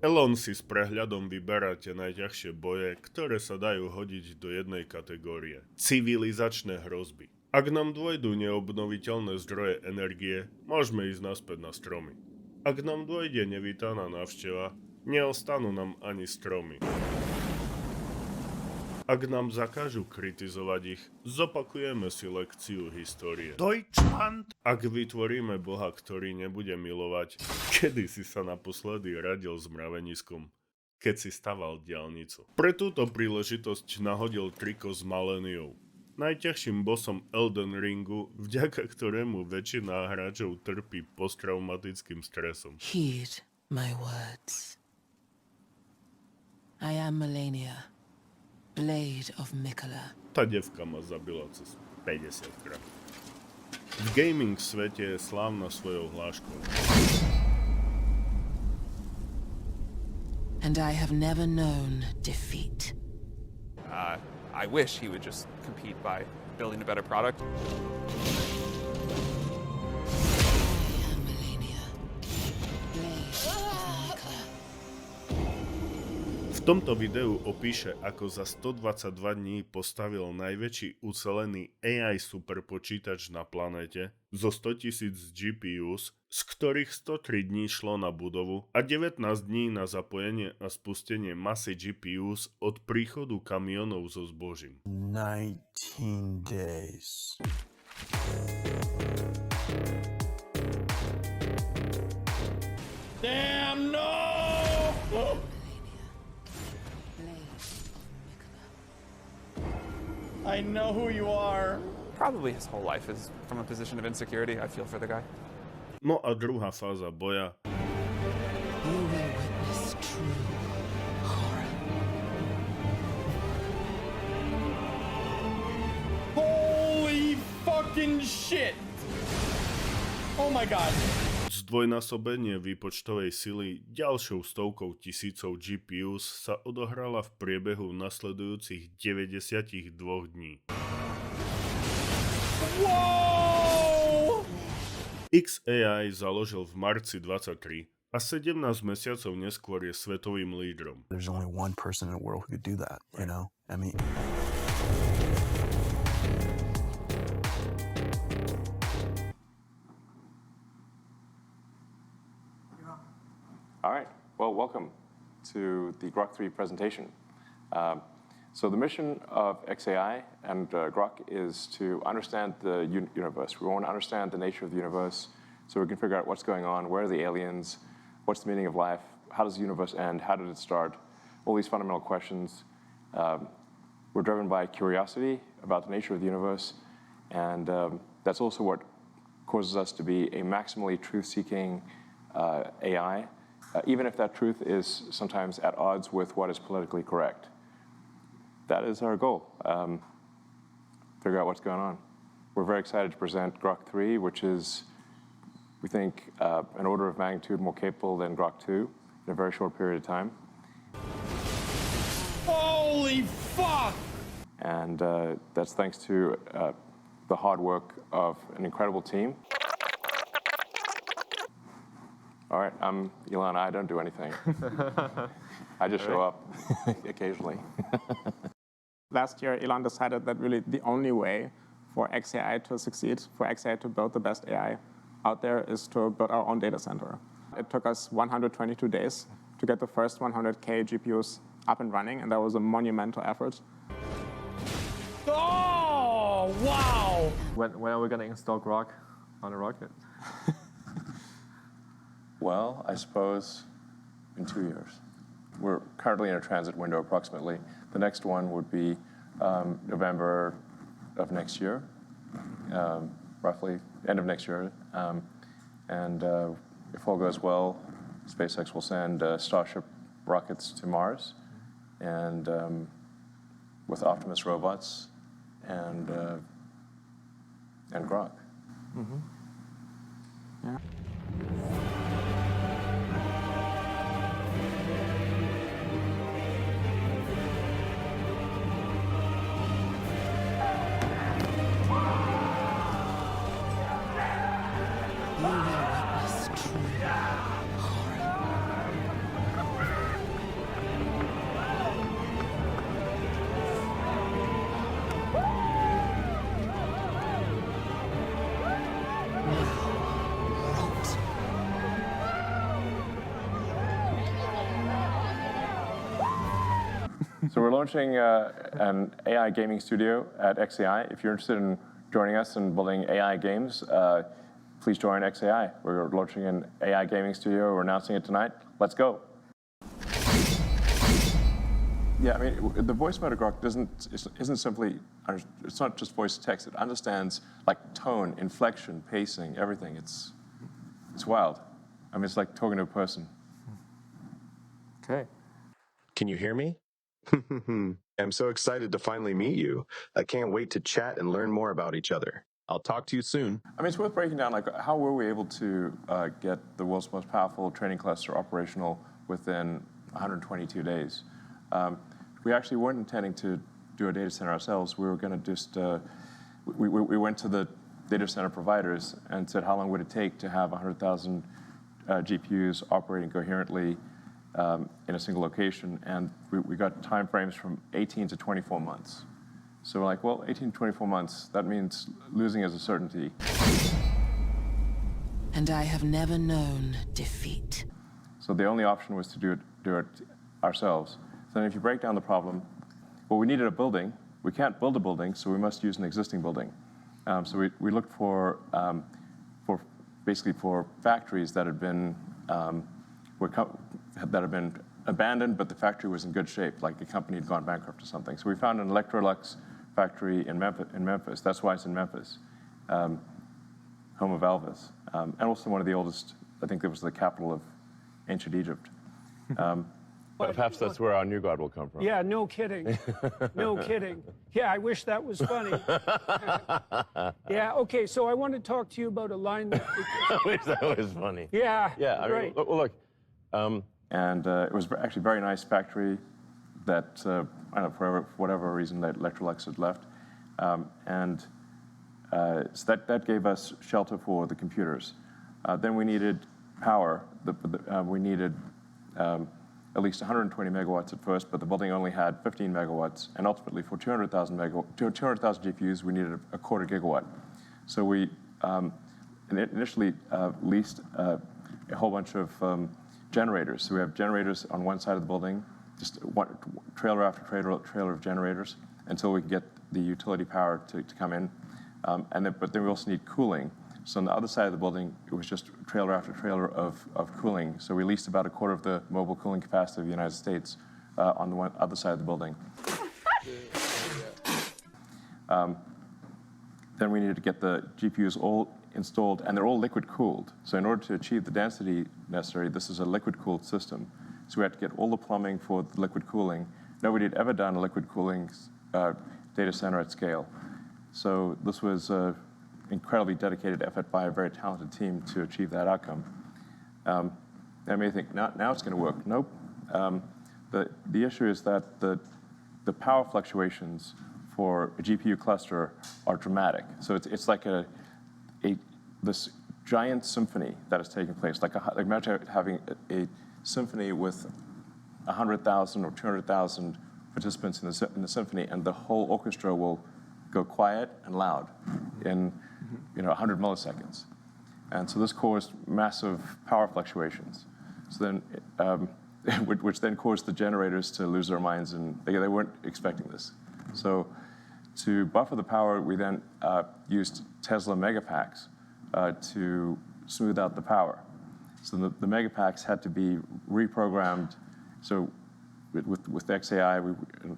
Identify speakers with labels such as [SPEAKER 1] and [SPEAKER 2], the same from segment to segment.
[SPEAKER 1] Elon si s prehľadom vyberá tie najťažšie boje, ktoré sa dajú hodiť do jednej kategórie. Civilizačné hrozby. Ak nám dôjdu neobnoviteľné zdroje energie, môžeme ísť naspäť na stromy. Ak nám dôjde nevítaná návšteva, neostanú nám ani stromy. Ak nám zakážu kritizovať ich, zopakujeme si lekciu histórie.
[SPEAKER 2] Deutschland!
[SPEAKER 1] Ak vytvoríme Boha, ktorý nebude milovať, kedy si sa naposledy radil s mraveniskom, keď si staval diaľnicu. Pre túto príležitosť nahodil triko s Maleniou, najťažším bossom Elden Ringu, vďaka ktorému väčšina hráčov trpí posttraumatickým stresom.
[SPEAKER 3] Heed my words. I am Malenia, Blade of Mikola.
[SPEAKER 1] Tá devka ma zabila cez 50 krát. V gaming svete je slávna svojou hláškou.
[SPEAKER 3] And I have never known defeat.
[SPEAKER 4] I wish he would just compete by building a better product.
[SPEAKER 3] I am Malenia, Blade of Mikola.
[SPEAKER 1] V tomto videu opíše, ako za 122 dní postavil najväčší ucelený AI superpočítač na planéte zo 100 000 GPUs, z ktorých 103 dní šlo na budovu a 19 dní na zapojenie a spustenie masy GPUs od príchodu kamionov so zbožím.
[SPEAKER 2] 19 days. Damn no! I know who you are.
[SPEAKER 4] Probably his whole life is from a position of insecurity. I feel for the guy.
[SPEAKER 1] No a druhá fáza boja
[SPEAKER 3] You will witness true horror.
[SPEAKER 2] Holy fucking shit! Oh my god.
[SPEAKER 1] Zdvojnásobenie výpočtovej sily ďalšou stovkou tisícov GPUs sa odohrala v priebehu nasledujúcich 92 dní.
[SPEAKER 2] Whoa!
[SPEAKER 1] XAI založil v marci 23 a 17 mesiacov neskôr je svetovým lídrom.
[SPEAKER 5] There's only one person in the world who could do that, you know? I mean...
[SPEAKER 6] All right, well, welcome to the Grok 3 presentation. So the mission of XAI and Grok is to understand the universe. We want to understand the nature of the universe so we can figure out what's going on, where are the aliens, what's the meaning of life, how does the universe end, how did it start, all these fundamental questions. We're driven by curiosity about the nature of the universe, and that's also what causes us to be a maximally truth-seeking AI, even if that truth is sometimes at odds with what is politically correct. That is our goal, figure out what's going on. We're very excited to present Grok 3, which is, we think, an order of magnitude more capable than Grok 2 in a very short period of time.
[SPEAKER 2] Holy fuck!
[SPEAKER 6] And that's thanks to the hard work of an incredible team. All right, I'm Elon. I don't do anything. I just show up occasionally.
[SPEAKER 7] Last year, Elon decided that really the only way for XAI to succeed, for XAI to build the best AI out there, is to build our own data center. It took us 122 days to get the first 100K GPUs up and running, and that was a monumental effort.
[SPEAKER 2] Oh, wow!
[SPEAKER 8] When are we going to install Grok on a rocket?
[SPEAKER 6] Well, I suppose in 2 years. We're currently in a transit window approximately. The next one would be November of next year, roughly, end of next year. And if all goes well, SpaceX will send Starship rockets to Mars, and with Optimus robots and Grok.
[SPEAKER 7] Mm-hmm. Yeah.
[SPEAKER 3] You will witness true horror.
[SPEAKER 6] So we're launching an AI gaming studio at XAI. If you're interested in joining us in building AI games, please join XAI. We're launching an AI gaming studio. We're announcing it tonight. Let's go. Yeah, I mean, the voice mode of Grok isn't simply, it's not just voice to text. It understands like tone, inflection, pacing, everything. It's wild. I mean, it's like talking to a person.
[SPEAKER 8] Okay.
[SPEAKER 9] Can you hear me? I'm so excited to finally meet you. I can't wait to chat and learn more about each other. I'll talk to you soon.
[SPEAKER 6] I mean, it's worth breaking down, like, how were we able to get the world's most powerful training cluster operational within 122 days? We actually weren't intending to do a data center ourselves. We were going to just, we went to the data center providers and said, how long would it take to have 100,000 GPUs operating coherently in a single location? And we got time frames from 18 to 24 months. So we're like, well, 18 to 24 months, that means losing is a certainty.
[SPEAKER 3] And I have never known defeat.
[SPEAKER 6] So the only option was to do it ourselves. So then if you break down the problem, well, we needed a building. We can't build a building, so we must use an existing building. So we looked for basically for factories that had been abandoned, but the factory was in good shape, like the company had gone bankrupt or something. So we found an Electrolux factory in Memphis. That's why it's in Memphis, home of Elvis, and also one of the oldest. I think it was the capital of ancient Egypt.
[SPEAKER 10] Perhaps that's where our new God will come from.
[SPEAKER 11] Yeah, no kidding. No kidding. Yeah, I wish that was funny. Yeah, okay, so I want to talk to you about alignment.
[SPEAKER 10] I wish that was funny.
[SPEAKER 11] Yeah,
[SPEAKER 10] yeah. I mean, look.
[SPEAKER 6] And it was actually a very nice factory that, I don't know, for whatever reason, that Electrolux had left. So that gave us shelter for the computers. Then we needed power. We needed at least 120 megawatts at first, but the building only had 15 megawatts. And ultimately, for 200,000 GPUs, we needed a quarter gigawatt. So we initially leased a whole bunch of generators. So we have generators on one side of the building, just one trailer after trailer of generators, until we can get the utility power to come in. But then we also need cooling. So on the other side of the building, it was just trailer after trailer of cooling. So we leased about a quarter of the mobile cooling capacity of the United States on the other side of the building. Then we needed to get the GPUs all installed, and they're all liquid cooled. So in order to achieve the density necessary, this is a liquid cooled system. So we had to get all the plumbing for the liquid cooling. Nobody had ever done a liquid cooling data center at scale. So this was incredibly dedicated effort by a very talented team to achieve that outcome. I may think, now it's going to work. Nope. The issue is that the power fluctuations for a GPU cluster are dramatic. So it's like this giant symphony that is taking place. Like imagine having a symphony with 100,000 or 200,000 participants in the symphony, and the whole orchestra will go quiet and loud in 100 milliseconds. And so this caused massive power fluctuations. So then, which then caused the generators to lose their minds, and they weren't expecting this. So to buffer the power, we then used Tesla megapacks to smooth out the power. So the megapacks had to be reprogrammed. So with XAI,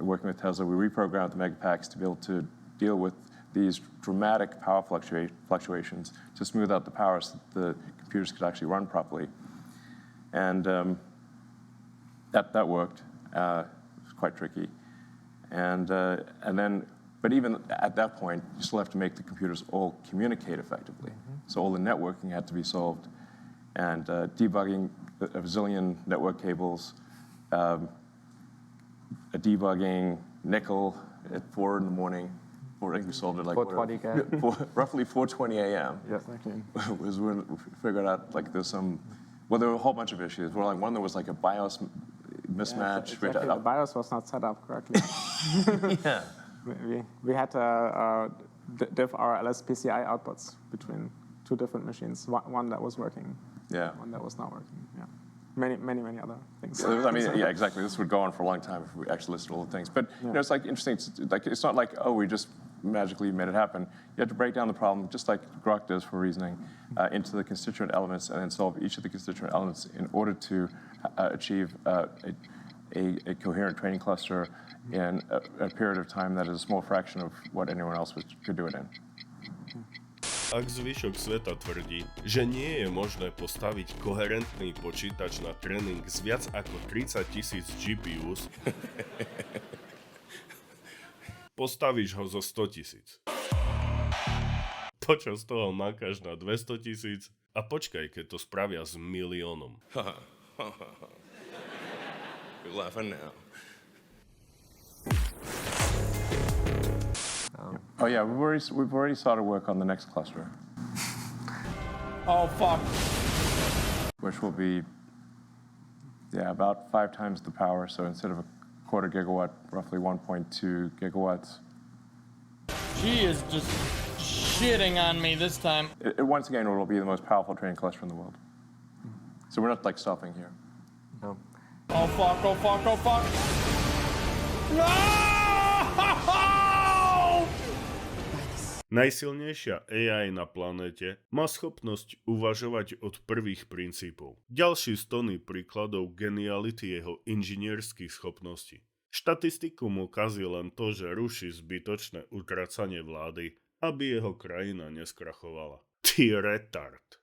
[SPEAKER 6] working with Tesla, we reprogrammed the megapacks to be able to deal with these dramatic power fluctuations to smooth out the power so that the computers could actually run properly. And that worked. It was quite tricky. But even at that point, you still have to make the computers all communicate effectively. So all the networking had to be solved, and debugging a bazillion network cables, debugging nickel at 4 in the morning. I think we solved it like
[SPEAKER 8] 4:20
[SPEAKER 6] roughly 4:20 a.m.
[SPEAKER 8] Yes,
[SPEAKER 6] was when we figured out like there's some. Well, there were a whole bunch of issues. Well, like one there was like a BIOS mismatch.
[SPEAKER 7] Yeah, exactly. The BIOS was not set up correctly.
[SPEAKER 6] Yeah.
[SPEAKER 7] We had to diff our LSPCI outputs between two different machines. One that was working,
[SPEAKER 6] yeah.
[SPEAKER 7] One that was not working. Yeah. many other things.
[SPEAKER 6] I mean, yeah, exactly. This would go on for a long time if we actually listed all the things. But you know, it's like interesting. Like it's not like, oh, we just magically made it happen. You have to break down the problem, just like Grok does for reasoning, into the constituent elements, and then solve each of the constituent elements in order to achieve a coherent training cluster in a period of time that is a small fraction of what anyone else could do it in.
[SPEAKER 1] Ak zvyšok sveta tvrdí, že nie je možné postaviť koherentný počítač na tréning s viac ako 30,000 GPUs, postavíš ho zo 100,000. Počas toho makáš na 200,000 a počkaj, keď to spravia s miliónom.
[SPEAKER 10] You're laughing now.
[SPEAKER 6] Oh yeah, we've already started work on the next cluster.
[SPEAKER 2] Oh, fuck.
[SPEAKER 6] Which will be, about 5 times the power. So instead of a quarter gigawatt, roughly 1.2 gigawatts.
[SPEAKER 2] She is just shitting on me this time.
[SPEAKER 6] Once again, it will be the most powerful training cluster in the world. So we're not like stopping here.
[SPEAKER 8] No.
[SPEAKER 2] Oh, fuck, oh, fuck, oh, fuck. No!
[SPEAKER 1] Najsilnejšia AI na planéte má schopnosť uvažovať od prvých princípov. Ďalší z tony príkladov geniality jeho inžinierských schopností. Štatistiku mu kazí len to, že ruší zbytočné utracanie vlády, aby jeho krajina neskrachovala. Ty retard.